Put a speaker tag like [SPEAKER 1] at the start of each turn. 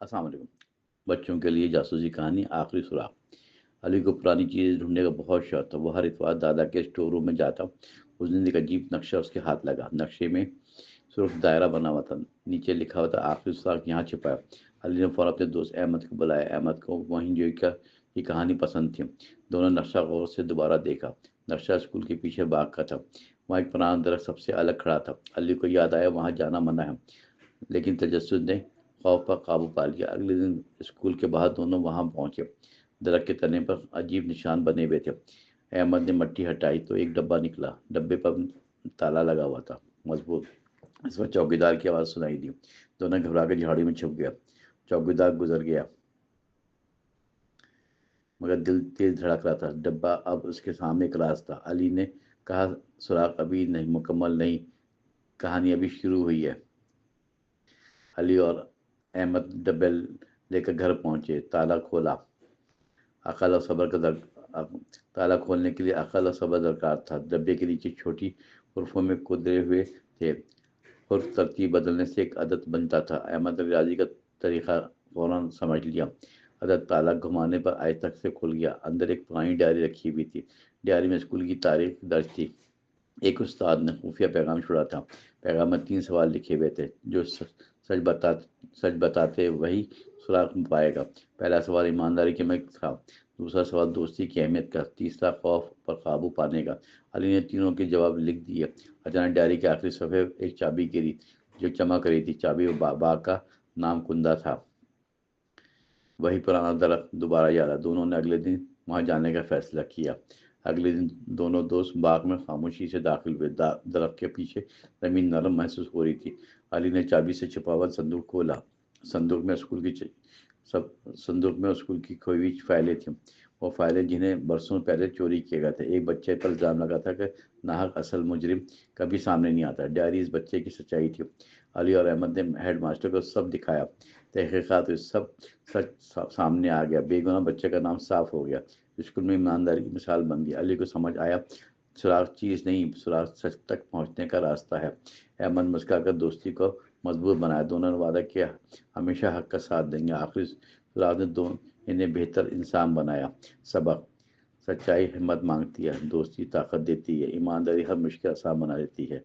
[SPEAKER 1] अस्सलाम वालेकुम। बच्चों के लिए जासूसी कहानी आखिरी सुराग। अली को पुरानी चीज़ ढूंढने का बहुत शौक था। वो हर इतवार दादा के स्टोर रूम में जाता। उस दिन एक अजीब नक्शा उसके हाथ लगा। नक्शे में सिर्फ दायरा बना हुआ था, नीचे लिखा हुआ था आखिरी सुराग यहाँ छिपा है। अली ने फौरन अपने दोस्त अहमद को बुलाया। अहमद को वहीं जो की कहानी पसंद थी। दोनों नक्शा गौर से दोबारा देखा। नक्शा स्कूल के पीछे बाग का था। वहाँ एक पुराना दरख्त सबसे अलग खड़ा था। अली को याद आया वहाँ जाना मना है, लेकिन तजस्सुस ने खौफ पर काबू पा लिया। अगले दिन स्कूल के बाहर दोनों वहां पहुंचे। दरख्त के तने पर अजीब निशान बने हुए थे। अहमद ने मट्टी हटाई तो एक डब्बा निकला। डब्बे पर ताला लगा हुआ था, मजबूत। इस पर चौकीदार की आवाज़ सुनाई दी। दोनों घबरा कर झाड़ी में छुप गया। चौकीदार गुजर गया, मगर दिल तेज धड़क रहा था। डब्बा अब उसके सामने एक राज था। अली ने कहा, सुराग अभी नहीं मुकम्मल नहीं, कहानी अभी शुरू हुई है। अली और अहमद डब्बे लेकर घर पहुंचे। ताला खोला। अकल और सब्र का ताला खोलने के लिए अकल और सब्र दरकार था। डब्बे के नीचे छोटी हुर्फों में कुदरे हुए थे। हुर्फ तरतीब बदलने से एक अदद बनता था। अहमद ने रियाजी का तरीका फौरन समझ लिया। अदद ताला घुमाने पर आज तक से खुल गया। अंदर एक पुरानी डायरी रखी हुई थी। डायरी में स्कूल की तारीख दर्ज थी। एक उस्ताद ने खुफिया पैगाम छोड़ा था। पैगाम में 3 सवाल लिखे हुए थे, जो सच बताते वही सुराग पाएगा। पहला सवाल ईमानदारी के में था। दूसरा सवाल दोस्ती की अहमियत का। तीसरा खौफ पर काबू पाने का। अली ने तीनों के जवाब लिख दिए। अचानक डायरी के आखिरी सफ़े एक चाबी गिरी, जो चमक रही थी। चाबी बाबा का नाम कुंदा था। वही पुराना दरख्त दोबारा याद आया। दोनों ने अगले दिन वहां जाने का फैसला किया। अगले दिन दोनों दोस्त बाग में खामोशी से दाखिल हुए। दरख्त के पीछे जमीन नरम महसूस हो रही थी। अली ने चाबी से छिपा हुआ संदूक खोला। संदूक में स्कूल की संदूक में स्कूल की खोई हुई फाइलें थी। वो फाइलें जिन्हें बरसों पहले चोरी किया गया था। एक बच्चे पर इल्जाम लगा था कि नाहक असल मुजरिम कभी सामने नहीं आता। डायरी इस बच्चे की सच्चाई थी। अली और अहमद ने हेड मास्टर को सब दिखाया। तहकीकात सब सच सामने आ गया। बेगुनाह बच्चे का नाम साफ हो गया। स्कूल में ईमानदारी की मिसाल बन गई। अली को समझ आया, सुराग चीज़ नहीं, सुराग सच तक पहुंचने का रास्ता है। अहमद मुस्कुराकर दोस्ती को मजबूत बनाया। दोनों ने वादा किया हमेशा हक का साथ देंगे। आखिर सुराग ने इन्हें बेहतर इंसान बनाया। सबक: सच्चाई हिम्मत मांगती है, दोस्ती ताकत देती है, ईमानदारी हर मुश्किल आसान बना देती है।